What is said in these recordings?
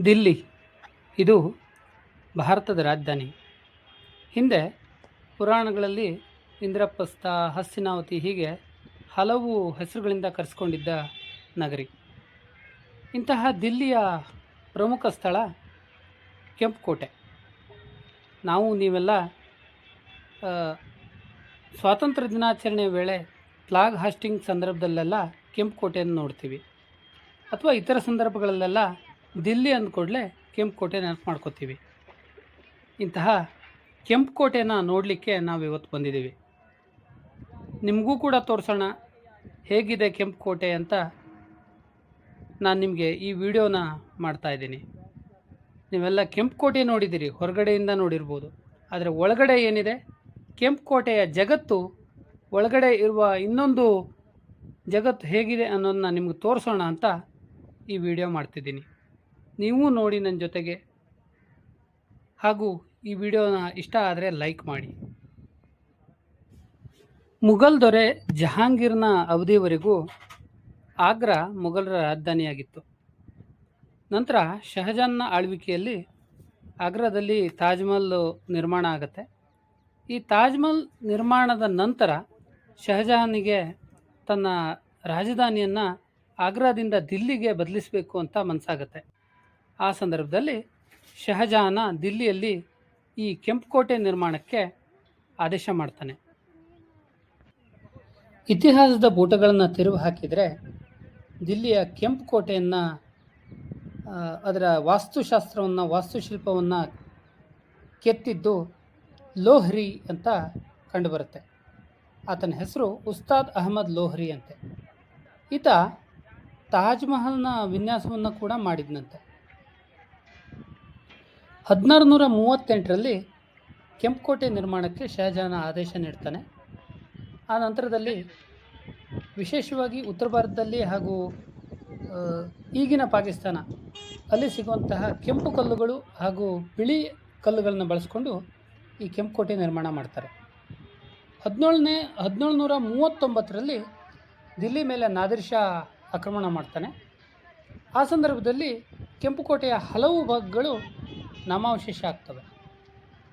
ದಿಲ್ಲಿ ಇದು ಭಾರತದ ರಾಜಧಾನಿ. ಹಿಂದೆ ಪುರಾಣಗಳಲ್ಲಿ ಇಂದ್ರಪ್ರಸ್ಥ, ಹಸ್ತಿನಾವತಿ ಹೀಗೆ ಹಲವು ಹೆಸರುಗಳಿಂದ ಕರೆಸಿಕೊಂಡಿದ್ದ ನಗರಿ. ಇಂತಹ ದಿಲ್ಲಿಯ ಪ್ರಮುಖ ಸ್ಥಳ ಕೆಂಪು ಕೋಟೆ. ನೀವೆಲ್ಲ ಸ್ವಾತಂತ್ರ್ಯ ದಿನಾಚರಣೆ ವೇಳೆ ಫ್ಲಾಗ್ ಹಾಸ್ಟಿಂಗ್ ಸಂದರ್ಭದಲ್ಲೆಲ್ಲ ಕೆಂಪು ಕೋಟೆಯನ್ನು ನೋಡ್ತೀವಿ, ಅಥವಾ ಇತರ ಸಂದರ್ಭಗಳಲ್ಲೆಲ್ಲ ದಿಲ್ಲಿ ಅಂದ್ಕೂಡಲೇ ಕೆಂಪು ಕೋಟೆ ನೆನಪು ಮಾಡ್ಕೋತೀವಿ. ಇಂತಹ ಕೆಂಪು ಕೋಟೆನ ನೋಡಲಿಕ್ಕೆ ನಾವು ಇವತ್ತು ಬಂದಿದ್ದೀವಿ. ನಿಮಗೂ ಕೂಡ ತೋರಿಸೋಣ ಹೇಗಿದೆ ಕೆಂಪು ಕೋಟೆ ಅಂತ ನಾನು ನಿಮಗೆ ಈ ವಿಡಿಯೋನ ಮಾಡ್ತಾಯಿದ್ದೀನಿ. ನೀವೆಲ್ಲ ಕೆಂಪು ಕೋಟೆ ನೋಡಿದ್ದೀರಿ, ಹೊರಗಡೆಯಿಂದ ನೋಡಿರ್ಬೋದು, ಆದರೆ ಒಳಗಡೆ ಏನಿದೆ, ಕೆಂಪು ಕೋಟೆಯ ಜಗತ್ತು, ಒಳಗಡೆ ಇರುವ ಇನ್ನೊಂದು ಜಗತ್ತು ಹೇಗಿದೆ ಅನ್ನೋದನ್ನ ನಿಮಗೆ ತೋರಿಸೋಣ ಅಂತ ಈ ವಿಡಿಯೋ ಮಾಡ್ತಿದ್ದೀನಿ. ನೀವು ನೋಡಿ ನನ್ನ ಜೊತೆಗೆ, ಹಾಗೂ ಈ ವಿಡಿಯೋನ ಇಷ್ಟ ಆದರೆ ಲೈಕ್ ಮಾಡಿ. ಮುಘಲ್ ದೊರೆ ಜಹಾಂಗೀರ್ನ ಅವಧಿಯವರೆಗೂ ಆಗ್ರಾ ಮುಘಲರ ರಾಜಧಾನಿಯಾಗಿತ್ತು. ನಂತರ ಶಹಜಾನ್ನ ಆಳ್ವಿಕೆಯಲ್ಲಿ ಆಗ್ರಾದಲ್ಲಿ ತಾಜ್ ಮಹಲ್ ನಿರ್ಮಾಣ ಆಗುತ್ತೆ. ಈ ತಾಜ್ ಮಹಲ್ ನಿರ್ಮಾಣದ ನಂತರ ಶಹಜಹಾನಿಗೆ ತನ್ನ ರಾಜಧಾನಿಯನ್ನು ಆಗ್ರಾದಿಂದ ದಿಲ್ಲಿಗೆ ಬದಲಿಸಬೇಕು ಅಂತ ಮನಸ್ಸಾಗುತ್ತೆ. ಆ ಸಂದರ್ಭದಲ್ಲಿ ಶಹಜಹಾನ ದಿಲ್ಲಿಯಲ್ಲಿ ಈ ಕೆಂಪು ಕೋಟೆ ನಿರ್ಮಾಣಕ್ಕೆ ಆದೇಶ ಮಾಡ್ತಾನೆ. ಇತಿಹಾಸದ ಪುಟಗಳನ್ನು ತಿರುವು ಹಾಕಿದರೆ ದಿಲ್ಲಿಯ ಕೆಂಪು ಕೋಟೆಯನ್ನು, ಅದರ ವಾಸ್ತುಶಾಸ್ತ್ರವನ್ನು, ವಾಸ್ತುಶಿಲ್ಪವನ್ನು ಕೆತ್ತಿದ್ದು ಲೋಹ್ರಿ ಅಂತ ಕಂಡುಬರುತ್ತೆ. ಆತನ ಹೆಸರು ಉಸ್ತಾದ್ ಅಹಮದ್ ಲೋಹರಿ ಅಂತೆ. ಈತ ತಾಜ್ ಮಹಲ್ನ ವಿನ್ಯಾಸವನ್ನು ಕೂಡ ಮಾಡಿದ್ನಂತೆ. 1638ರಲ್ಲಿ ಕೆಂಪು ಕೋಟೆ ನಿರ್ಮಾಣಕ್ಕೆ ಶಹಜಹಾನ ಆದೇಶ ನೀಡ್ತಾನೆ. ಆ ನಂತರದಲ್ಲಿ ವಿಶೇಷವಾಗಿ ಉತ್ತರ ಭಾರತದಲ್ಲಿ ಹಾಗೂ ಈಗಿನ ಪಾಕಿಸ್ತಾನ ಅಲ್ಲಿ ಸಿಗುವಂತಹ ಕೆಂಪು ಕಲ್ಲುಗಳು ಹಾಗೂ ಬಿಳಿ ಕಲ್ಲುಗಳನ್ನು ಬಳಸ್ಕೊಂಡು ಈ ಕೆಂಪು ಕೋಟೆ ನಿರ್ಮಾಣ ಮಾಡ್ತಾರೆ. 1739ರಲ್ಲಿ ದಿಲ್ಲಿ ಮೇಲೆ ನಾದಿರ್ ಶಾ ಆಕ್ರಮಣ ಮಾಡ್ತಾನೆ. ಆ ಸಂದರ್ಭದಲ್ಲಿ ಕೆಂಪು ಕೋಟೆಯ ಹಲವು ಭಾಗಗಳು ನಾಮಾವಶೇಷ ಆಗ್ತವೆ.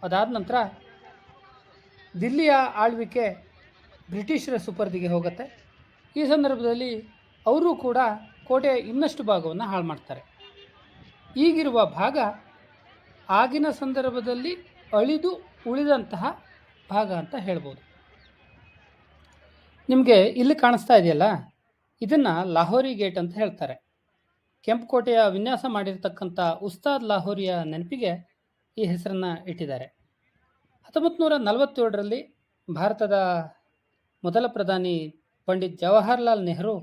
ಅದಾದ ನಂತರ ದಿಲ್ಲಿಯ ಆಳ್ವಿಕೆ ಬ್ರಿಟಿಷರ ಸುಪರ್ದಿಗೆ ಹೋಗುತ್ತೆ. ಈ ಸಂದರ್ಭದಲ್ಲಿ ಅವರು ಕೂಡ ಕೋಟೆಯ ಇನ್ನಷ್ಟು ಭಾಗವನ್ನು ಹಾಳು ಮಾಡ್ತಾರೆ. ಈಗಿರುವ ಭಾಗ ಆಗಿನ ಸಂದರ್ಭದಲ್ಲಿ ಅಳಿದು ಉಳಿದಂತಹ ಭಾಗ ಅಂತ ಹೇಳ್ಬೋದು. ನಿಮಗೆ ಇಲ್ಲಿ ಕಾಣಿಸ್ತಾ ಇದೆಯಲ್ಲ, ಇದನ್ನು ಲಾಹೋರಿ ಗೇಟ್ ಅಂತ ಹೇಳ್ತಾರೆ. ಕೆಂಪು ಕೋಟೆಯ ವಿನ್ಯಾಸ ಮಾಡಿರ್ತಕ್ಕಂಥ ಉಸ್ತಾದ್ ಲಾಹೋರಿಯ ನೆನಪಿಗೆ ಈ ಹೆಸರನ್ನು ಇಟ್ಟಿದ್ದಾರೆ. 1947ರಲ್ಲಿ ಭಾರತದ ಮೊದಲ ಪ್ರಧಾನಿ ಪಂಡಿತ್ ಜವಾಹರ್ಲಾಲ್ ನೆಹರು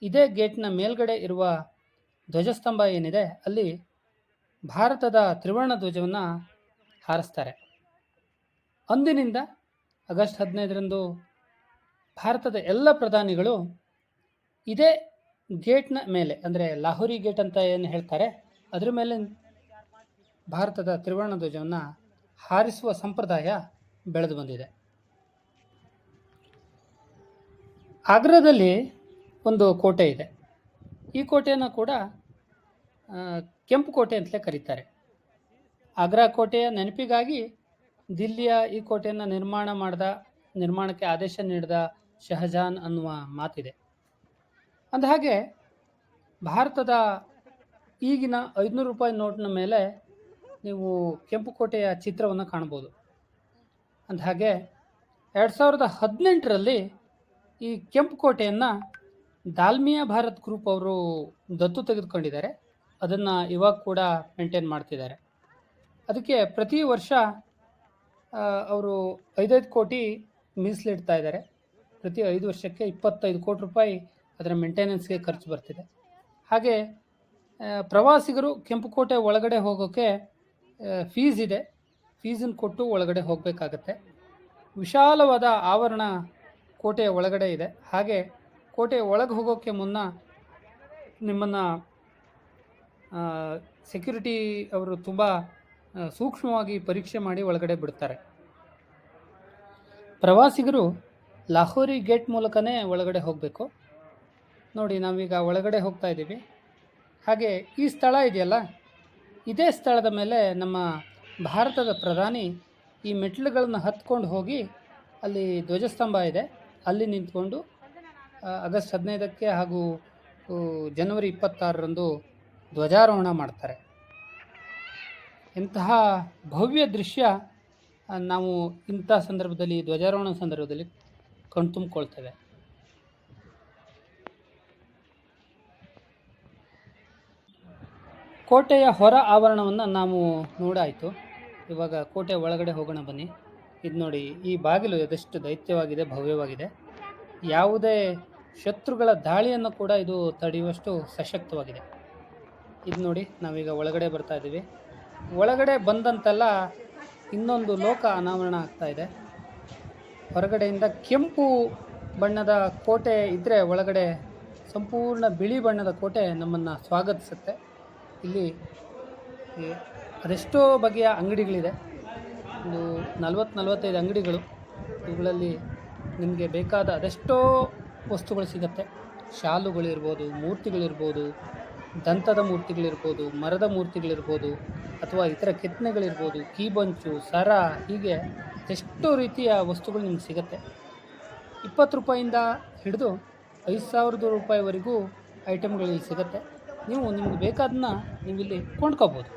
ಇದೇ ಗೇಟ್ನ ಮೇಲ್ಗಡೆ ಇರುವ ಧ್ವಜಸ್ತಂಭ ಏನಿದೆ ಅಲ್ಲಿ ಭಾರತದ ತ್ರಿವರ್ಣ ಧ್ವಜವನ್ನು ಹಾರಿಸ್ತಾರೆ. ಅಂದಿನಿಂದ ಆಗಸ್ಟ್ 15ರಂದು ಭಾರತದ ಎಲ್ಲ ಪ್ರಧಾನಿಗಳು ಇದೇ ಗೇಟ್ನ ಮೇಲೆ, ಅಂದರೆ ಲಾಹೋರಿ ಗೇಟ್ ಅಂತ ಏನು ಹೇಳ್ತಾರೆ, ಅದರ ಮೇಲೆ ಭಾರತದ ತ್ರಿವರ್ಣ ಧ್ವಜವನ್ನು ಹಾರಿಸುವ ಸಂಪ್ರದಾಯ ಬೆಳೆದು ಬಂದಿದೆ. ಆಗ್ರಾದಲ್ಲಿ ಒಂದು ಕೋಟೆ ಇದೆ. ಈ ಕೋಟೆಯನ್ನು ಕೂಡ ಕೆಂಪು ಕೋಟೆ ಅಂತಲೇ ಕರೀತಾರೆ. ಆಗ್ರಾ ಕೋಟೆಯ ನೆನಪಿಗಾಗಿ ದಿಲ್ಲಿಯ ಈ ಕೋಟೆಯನ್ನು ನಿರ್ಮಾಣಕ್ಕೆ ಆದೇಶ ನೀಡಿದ ಶಹಜಹಾನ್ ಅನ್ನುವ ಮಾತಿದೆ. ಅಂದಹಾಗೆ ಭಾರತದ ಈಗಿನ 500 ರೂಪಾಯಿ ನೋಟ್ನ ಮೇಲೆ ನೀವು ಕೆಂಪು ಕೋಟೆಯ ಚಿತ್ರವನ್ನು ಕಾಣ್ಬೋದು. ಅಂದಹಾಗೆ 2018ರಲ್ಲಿ ಈ ಕೆಂಪು ಕೋಟೆಯನ್ನು ದಾಲ್ಮಿಯಾ ಭಾರತ್ ಗ್ರೂಪ್ ಅವರು ದತ್ತು ತೆಗೆದುಕೊಂಡಿದ್ದಾರೆ. ಅದನ್ನು ಇವಾಗ ಕೂಡ ಮೇಂಟೈನ್ ಮಾಡ್ತಿದ್ದಾರೆ. ಅದಕ್ಕೆ ಪ್ರತಿ ವರ್ಷ ಅವರು 5 ಕೋಟಿ ಮೀಸಲಿಡ್ತಾ ಇದ್ದಾರೆ. ಪ್ರತಿ 5 ವರ್ಷಕ್ಕೆ 25 ಕೋಟಿ ರೂಪಾಯಿ ಅದರ ಮೇಂಟೆನೆನ್ಸ್ಗೆ ಖರ್ಚು ಬರ್ತಿದೆ. ಹಾಗೆ ಪ್ರವಾಸಿಗರು ಕೆಂಪು ಕೋಟೆ ಒಳಗಡೆ ಹೋಗೋಕ್ಕೆ ಫೀಸ್ ಇದೆ. ಫೀಸನ್ನು ಕೊಟ್ಟು ಒಳಗಡೆ ಹೋಗಬೇಕಾಗತ್ತೆ. ವಿಶಾಲವಾದ ಆವರಣ ಕೋಟೆಯ ಒಳಗಡೆ ಇದೆ. ಹಾಗೆ ಕೋಟೆಯ ಒಳಗೆ ಹೋಗೋಕ್ಕೆ ಮುನ್ನ ನಿಮ್ಮನ್ನು ಸೆಕ್ಯೂರಿಟಿ ಅವರು ತುಂಬ ಸೂಕ್ಷ್ಮವಾಗಿ ಪರೀಕ್ಷೆ ಮಾಡಿ ಒಳಗಡೆ ಬಿಡ್ತಾರೆ. ಪ್ರವಾಸಿಗರು ಲಾಹೋರಿ ಗೇಟ್ ಮೂಲಕನೇ ಒಳಗಡೆ ಹೋಗಬೇಕು. ನೋಡಿ, ನಾವೀಗ ಒಳಗಡೆ ಹೋಗ್ತಾ ಇದ್ದೀವಿ. ಹಾಗೆ ಈ ಸ್ಥಳ ಇದೆಯಲ್ಲ, ಇದೇ ಸ್ಥಳದ ಮೇಲೆ ನಮ್ಮ ಭಾರತದ ಪ್ರಧಾನಿ ಈ ಮೆಟ್ಟಿಲುಗಳನ್ನು ಹತ್ಕೊಂಡು ಹೋಗಿ ಅಲ್ಲಿ ಧ್ವಜಸ್ತಂಭ ಇದೆ, ಅಲ್ಲಿ ನಿಂತ್ಕೊಂಡು ಆಗಸ್ಟ್ 15ಕ್ಕೆ ಹಾಗೂ ಜನವರಿ 26ರಂದು ಧ್ವಜಾರೋಹಣ ಮಾಡ್ತಾರೆ. ಇಂತಹ ಭವ್ಯ ದೃಶ್ಯ ನಾವು ಇಂಥ ಸಂದರ್ಭದಲ್ಲಿ, ಧ್ವಜಾರೋಹಣ ಸಂದರ್ಭದಲ್ಲಿ ಕಣ್ತುಂಬಿಕೊಳ್ತೇವೆ. ಕೋಟೆಯ ಹೊರ ಆವರಣವನ್ನು ನಾವು ನೋಡಾಯಿತು. ಇವಾಗ ಕೋಟೆಯ ಒಳಗಡೆ ಹೋಗೋಣ ಬನ್ನಿ. ಇದು ನೋಡಿ, ಈ ಬಾಗಿಲು ಅದೆಷ್ಟು ದೈತ್ಯವಾಗಿದೆ, ಭವ್ಯವಾಗಿದೆ. ಯಾವುದೇ ಶತ್ರುಗಳ ದಾಳಿಯನ್ನು ಕೂಡ ಇದು ತಡೆಯುವಷ್ಟು ಸಶಕ್ತವಾಗಿದೆ. ಇದು ನೋಡಿ, ನಾವೀಗ ಒಳಗಡೆ ಬರ್ತಾ ಇದ್ದೀವಿ. ಒಳಗಡೆ ಬಂದಂತೆಲ್ಲ ಇನ್ನೊಂದು ಲೋಕ ಅನಾವರಣ ಆಗ್ತಾ ಇದೆ. ಹೊರಗಡೆಯಿಂದ ಕೆಂಪು ಬಣ್ಣದ ಕೋಟೆ ಇದ್ದರೆ, ಒಳಗಡೆ ಸಂಪೂರ್ಣ ಬಿಳಿ ಬಣ್ಣದ ಕೋಟೆ ನಮ್ಮನ್ನು ಸ್ವಾಗತಿಸುತ್ತೆ. ಇಲ್ಲಿ ಅದೆಷ್ಟೋ ಬಗೆಯ ಅಂಗಡಿಗಳಿದೆ, ಒಂದು 40-45 ಅಂಗಡಿಗಳು. ಇವುಗಳಲ್ಲಿ ನಿಮಗೆ ಬೇಕಾದ ಅದೆಷ್ಟೋ ವಸ್ತುಗಳು ಸಿಗುತ್ತೆ. ಶಾಲುಗಳಿರ್ಬೋದು, ಮೂರ್ತಿಗಳಿರ್ಬೋದು, ದಂತದ ಮೂರ್ತಿಗಳಿರ್ಬೋದು, ಮರದ ಮೂರ್ತಿಗಳಿರ್ಬೋದು, ಅಥವಾ ಇತರ ಕೆತ್ತನೆಗಳಿರ್ಬೋದು, ಕೀಬಂಚು, ಸರ, ಹೀಗೆ ಎಷ್ಟೋ ರೀತಿಯ ವಸ್ತುಗಳು ನಿಮ್ಗೆ ಸಿಗುತ್ತೆ. 20 ರೂಪಾಯಿಂದ ಹಿಡಿದು 5,000 ರೂಪಾಯಿವರೆಗೂ ಐಟಮ್ಗಳಲ್ಲಿ ಸಿಗುತ್ತೆ. ನಿಮಗೆ ಬೇಕಾದನ್ನ ನೀವಿಲ್ಲಿ ಕೊಂಡ್ಕೋಬೋದು.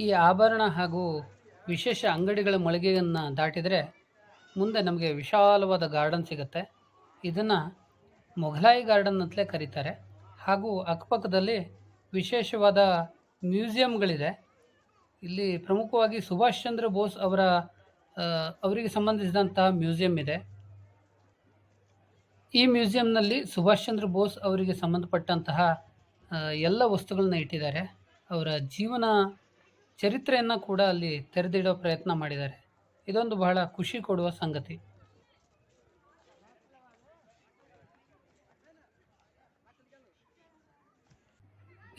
ಈ ಆಭರಣ ಹಾಗೂ ವಿಶೇಷ ಅಂಗಡಿಗಳ ಮಳಿಗೆಯನ್ನು ದಾಟಿದರೆ ಮುಂದೆ ನಮಗೆ ವಿಶಾಲವಾದ ಗಾರ್ಡನ್ ಸಿಗುತ್ತೆ. ಇದನ್ನು ಮೊಘಲಾಯಿ ಗಾರ್ಡನ್ ಅಂತಲೇ ಕರೀತಾರೆ. ಹಾಗೂ ಅಕ್ಕಪಕ್ಕದಲ್ಲಿ ವಿಶೇಷವಾದ ಮ್ಯೂಸಿಯಂಗಳಿದೆ. ಇಲ್ಲಿ ಪ್ರಮುಖವಾಗಿ ಸುಭಾಷ್ ಚಂದ್ರ ಬೋಸ್ ಅವರಿಗೆ ಸಂಬಂಧಿಸಿದಂತಹ ಮ್ಯೂಸಿಯಂ ಇದೆ. ಈ ಮ್ಯೂಸಿಯಂನಲ್ಲಿ ಸುಭಾಷ್ ಚಂದ್ರ ಬೋಸ್ ಅವರಿಗೆ ಸಂಬಂಧಪಟ್ಟಂತಹ ಎಲ್ಲ ವಸ್ತುಗಳನ್ನ ಇಟ್ಟಿದ್ದಾರೆ. ಅವರ ಜೀವನ ಚರಿತ್ರೆಯನ್ನು ಕೂಡ ಅಲ್ಲಿ ತೆರೆದಿಡೋ ಪ್ರಯತ್ನ ಮಾಡಿದ್ದಾರೆ. ಇದೊಂದು ಬಹಳ ಖುಷಿ ಕೊಡುವ ಸಂಗತಿ.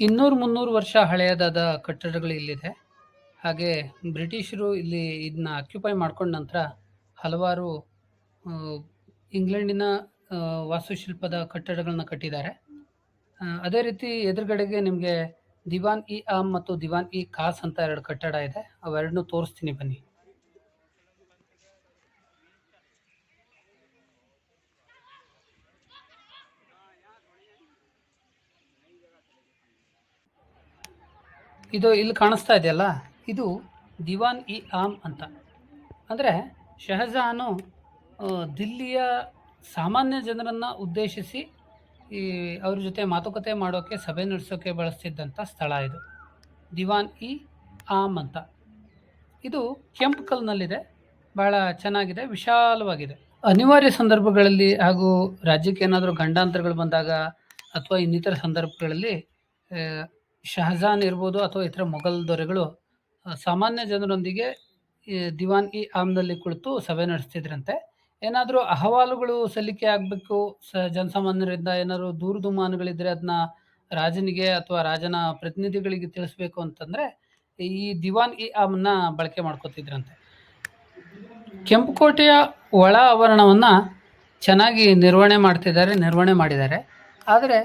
200-300 ವರ್ಷ ಹಳೆಯದಾದ ಕಟ್ಟಡಗಳು ಇಲ್ಲಿದೆ. ಹಾಗೆ ಬ್ರಿಟಿಷರು ಇಲ್ಲಿ ಇದನ್ನ ಆಕ್ಯುಪೈ ಮಾಡ್ಕೊಂಡ ನಂತರ ಹಲವಾರು ಇಂಗ್ಲೆಂಡಿನ ವಾಸ್ತುಶಿಲ್ಪದ ಕಟ್ಟಡಗಳನ್ನ ಕಟ್ಟಿದ್ದಾರೆ. ಅದೇ ರೀತಿ ಎದುರುಗಡೆಗೆ ನಿಮಗೆ ದಿವಾನ್ ಇ ಆಮ್ ಮತ್ತು ದಿವಾನ್ ಇ ಖಾಸ್ ಅಂತ 2 ಕಟ್ಟಡ ಇದೆ. ಅವೆರಡನ್ನೂ ತೋರಿಸ್ತೀನಿ ಬನ್ನಿ. ಇದು ಇಲ್ಲಿ ಕಾಣಿಸ್ತಾ ಇದೆಯಲ್ಲ, ಇದು ದಿವಾನ್ ಇ ಆಮ್ ಅಂತ. ಅಂದರೆ ಶಹಜಹಾನು ದಿಲ್ಲಿಯ ಸಾಮಾನ್ಯ ಜನರನ್ನು ಉದ್ದೇಶಿಸಿ ಅವ್ರ ಜೊತೆ ಮಾತುಕತೆ ಮಾಡೋಕ್ಕೆ, ಸಭೆ ನಡೆಸೋಕ್ಕೆ ಬಳಸ್ತಿದ್ದಂಥ ಸ್ಥಳ ಇದು, ದಿವಾನ್ ಇ ಆಮ್ ಅಂತ. ಇದು ಕೆಂಪು ಕಲ್ಲಿನಲ್ಲಿದೆ, ಬಹಳ ಚೆನ್ನಾಗಿದೆ, ವಿಶಾಲವಾಗಿದೆ. ಅನಿವಾರ್ಯ ಸಂದರ್ಭಗಳಲ್ಲಿ ಹಾಗೂ ರಾಜ್ಯಕ್ಕೆ ಏನಾದರೂ ಗಂಡಾಂತರಗಳು ಬಂದಾಗ ಅಥವಾ ಇನ್ನಿತರ ಸಂದರ್ಭಗಳಲ್ಲಿ ಶಹಜಹಾನ್ ಇರ್ಬೋದು ಅಥವಾ ಇತರ ಮೊಘಲ್ ದೊರೆಗಳು ಸಾಮಾನ್ಯ ಜನರೊಂದಿಗೆ ದಿವಾನ್ ಇ ಆಮ್ನಲ್ಲಿ ಕುಳಿತು ಸಭೆ ನಡೆಸ್ತಿದ್ರಂತೆ. ಏನಾದರೂ ಅಹವಾಲುಗಳು ಸಲ್ಲಿಕೆ ಆಗಬೇಕು, ಜನಸಾಮಾನ್ಯರಿಂದ ಏನಾದರೂ ದೂರುದುಮಾನುಗಳಿದ್ದರೆ ಅದನ್ನ ರಾಜನಿಗೆ ಅಥವಾ ರಾಜನ ಪ್ರತಿನಿಧಿಗಳಿಗೆ ತಿಳಿಸ್ಬೇಕು ಅಂತಂದರೆ ಈ ದಿವಾನ್ ಇ ಆಮ್ನ ಬಳಕೆ ಮಾಡ್ಕೋತಿದ್ರಂತೆ. ಕೆಂಪುಕೋಟೆಯ ಒಳ ಆವರಣವನ್ನು ಚೆನ್ನಾಗಿ ನಿರ್ವಹಣೆ ಮಾಡಿದ್ದಾರೆ. ಆದರೆ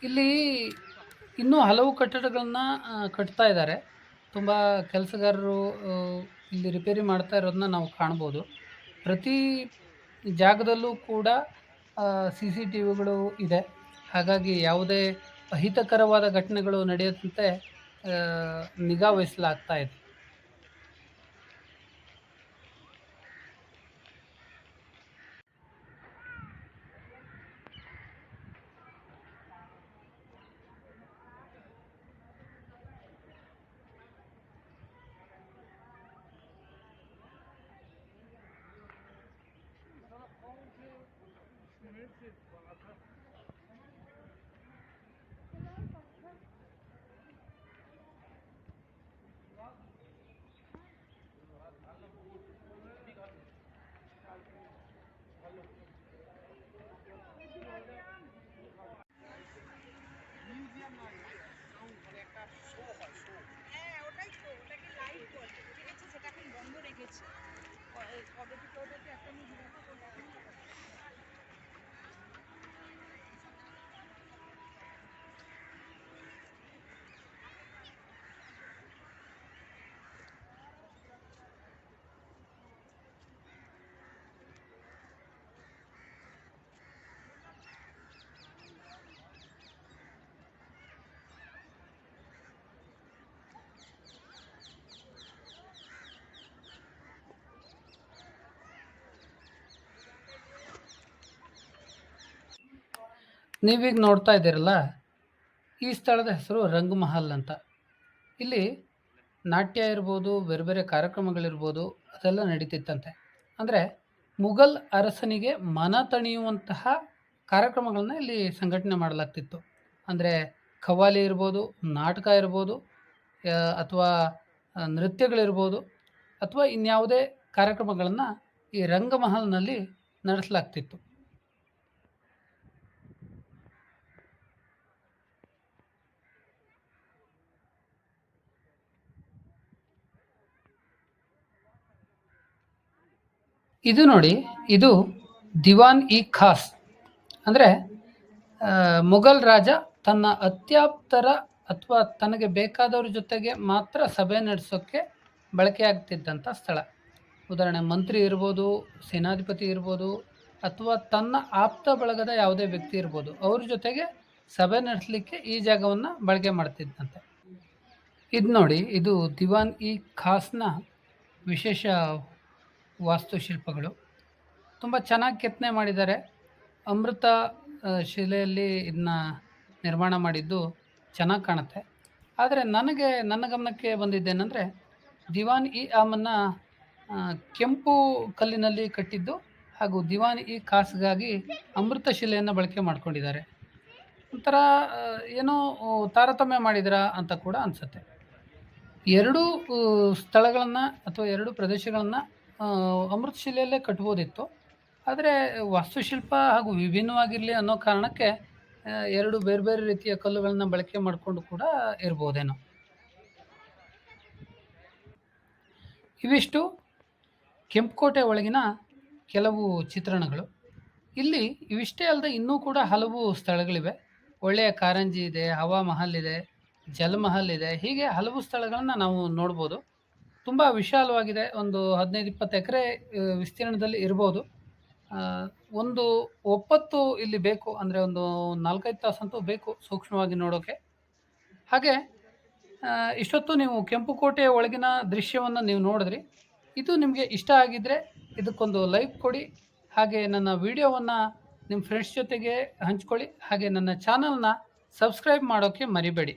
ಇಲ್ಲಿ ಇನ್ನೂ ಹಲವು ಕಟ್ಟಡಗಳನ್ನ ಕಟ್ತಾ ಇದ್ದಾರೆ. ತುಂಬ ಕೆಲಸಗಾರರು ಇಲ್ಲಿ ರಿಪೇರಿ ಮಾಡ್ತಾ ಇರೋದನ್ನ ನಾವು ಕಾಣ್ಬೋದು. ಪ್ರತಿ ಜಾಗದಲ್ಲೂ ಕೂಡ CCTVಗಳು ಇದೆ. ಹಾಗಾಗಿ ಯಾವುದೇ ಅಹಿತಕರವಾದ ಘಟನೆಗಳು ನಡೆಯದಂತೆ ನಿಗಾ ವಹಿಸಲಾಗ್ತಾ ಇದೆ. ನೀವೀಗ ನೋಡ್ತಾ ಇದ್ದೀರಲ್ಲ, ಈ ಸ್ಥಳದ ಹೆಸರು ರಂಗ್ ಮಹಲ್ ಅಂತ. ಇಲ್ಲಿ ನಾಟ್ಯ ಇರ್ಬೋದು, ಬೇರೆ ಬೇರೆ ಕಾರ್ಯಕ್ರಮಗಳಿರ್ಬೋದು, ಅದೆಲ್ಲ ನಡೀತಿತ್ತಂತೆ. ಅಂದರೆ ಮುಘಲ್ ಅರಸನಿಗೆ ಮನ ತಣಿಯುವಂತಹ ಕಾರ್ಯಕ್ರಮಗಳನ್ನ ಇಲ್ಲಿ ಸಂಘಟನೆ ಮಾಡಲಾಗ್ತಿತ್ತು. ಅಂದರೆ ಖವಾಲಿ ಇರ್ಬೋದು, ನಾಟಕ ಇರ್ಬೋದು, ಅಥವಾ ನೃತ್ಯಗಳಿರ್ಬೋದು, ಅಥವಾ ಇನ್ಯಾವುದೇ ಕಾರ್ಯಕ್ರಮಗಳನ್ನು ಈ ರಂಗಮಹಲ್ನಲ್ಲಿ ನಡೆಸಲಾಗ್ತಿತ್ತು. ಇದು ನೋಡಿ, ಇದು ದಿವಾನ್ ಇ ಖಾಸ್. ಅಂದರೆ ಮೊಘಲ್ ರಾಜ ತನ್ನ ಅತ್ಯಾಪ್ತರ ಅಥವಾ ತನಗೆ ಬೇಕಾದವ್ರ ಜೊತೆಗೆ ಮಾತ್ರ ಸಭೆ ನಡೆಸೋಕ್ಕೆ ಬಳಕೆಯಾಗ್ತಿದ್ದಂಥ ಸ್ಥಳ. ಉದಾಹರಣೆ ಮಂತ್ರಿ ಇರ್ಬೋದು, ಸೇನಾಧಿಪತಿ ಇರ್ಬೋದು, ಅಥವಾ ತನ್ನ ಆಪ್ತ ಬಳಗದ ಯಾವುದೇ ವ್ಯಕ್ತಿ ಇರ್ಬೋದು, ಅವ್ರ ಜೊತೆಗೆ ಸಭೆ ನಡೆಸಲಿಕ್ಕೆ ಈ ಜಾಗವನ್ನು ಬಳಕೆ ಮಾಡ್ತಿದ್ದಂತೆ. ಇದು ನೋಡಿ, ಇದು ದಿವಾನ್ ಇ ಖಾಸ್‌ನ ವಿಶೇಷ ವಾಸ್ತುಶಿಲ್ಪಗಳು. ತುಂಬ ಚೆನ್ನಾಗಿ ಕೆತ್ತನೆ ಮಾಡಿದ್ದಾರೆ. ಅಮೃತ ಶಿಲೆಯಲ್ಲಿ ಇದನ್ನ ನಿರ್ಮಾಣ ಮಾಡಿದ್ದು ಚೆನ್ನಾಗಿ ಕಾಣುತ್ತೆ. ಆದರೆ ನನ್ನ ಗಮನಕ್ಕೆ ಬಂದಿದ್ದೇನೆಂದರೆ, ದಿವಾನ್ ಇ ಆಮನ್ನ ಕೆಂಪು ಕಲ್ಲಿನಲ್ಲಿ ಕಟ್ಟಿದ್ದು ಹಾಗೂ ದಿವಾನ್ ಇ ಖಾಸ್‌ಗಾಗಿ ಅಮೃತ ಶಿಲೆಯನ್ನು ಬಳಕೆ ಮಾಡ್ಕೊಂಡಿದ್ದಾರೆ. ಒಂಥರ ಏನೋ ತಾರತಮ್ಯ ಮಾಡಿದಿರಾ ಅಂತ ಕೂಡ ಅನ್ಸುತ್ತೆ. ಎರಡೂ ಸ್ಥಳಗಳನ್ನ ಅಥವಾ 2 ಪ್ರದೇಶಗಳನ್ನ ಅಮೃತ ಶಿಲೆಯಲ್ಲೇ ಕಟ್ಬೋದಿತ್ತು. ಆದರೆ ವಾಸ್ತುಶಿಲ್ಪ ಹಾಗೂ ವಿಭಿನ್ನವಾಗಿರಲಿ ಅನ್ನೋ ಕಾರಣಕ್ಕೆ 2 ಬೇರೆ ಬೇರೆ ರೀತಿಯ ಕಲ್ಲುಗಳನ್ನ ಬಳಕೆ ಮಾಡಿಕೊಂಡು ಕೂಡ ಇರ್ಬೋದೇನೋ. ಇವಿಷ್ಟು ಕೆಂಪುಕೋಟೆ ಒಳಗಿನ ಕೆಲವು ಚಿತ್ರಣಗಳು. ಇಲ್ಲಿ ಇವಿಷ್ಟೇ ಅಲ್ಲದೆ ಇನ್ನೂ ಕೂಡ ಹಲವು ಸ್ಥಳಗಳಿವೆ. ಒಳ್ಳೆಯ ಕಾರಂಜಿ ಇದೆ, ಹವಾ ಮಹಲ್ ಇದೆ, ಜಲಮಹಲ್ ಇದೆ. ಹೀಗೆ ಹಲವು ಸ್ಥಳಗಳನ್ನ ನಾವು ನೋಡ್ಬೋದು. ತುಂಬ ವಿಶಾಲವಾಗಿದೆ. ಒಂದು 15-20 ಎಕರೆ ವಿಸ್ತೀರ್ಣದಲ್ಲಿ ಇರ್ಬೋದು. ಒಂದು ಒಪ್ಪತ್ತು ಇಲ್ಲಿ ಬೇಕು. ಅಂದರೆ ಒಂದು 4-5 ತಾಸಂತೂ ಬೇಕು ಸೂಕ್ಷ್ಮವಾಗಿ ನೋಡೋಕೆ. ಹಾಗೆ ಇಷ್ಟೊತ್ತು ನೀವು ಕೆಂಪುಕೋಟೆಯ ಒಳಗಿನ ದೃಶ್ಯವನ್ನು ನೀವು ನೋಡಿದ್ರಿ. ಇದು ನಿಮಗೆ ಇಷ್ಟ ಆಗಿದ್ದರೆ ಇದಕ್ಕೊಂದು ಲೈಕ್ ಕೊಡಿ. ಹಾಗೆ ನನ್ನ ವಿಡಿಯೋವನ್ನು ನಿಮ್ಮ ಫ್ರೆಂಡ್ಸ್ ಜೊತೆಗೆ ಹಂಚ್ಕೊಳ್ಳಿ. ಹಾಗೆ ನನ್ನ ಚಾನಲ್ನ ಸಬ್ಸ್ಕ್ರೈಬ್ ಮಾಡೋಕ್ಕೆ ಮರಿಬೇಡಿ.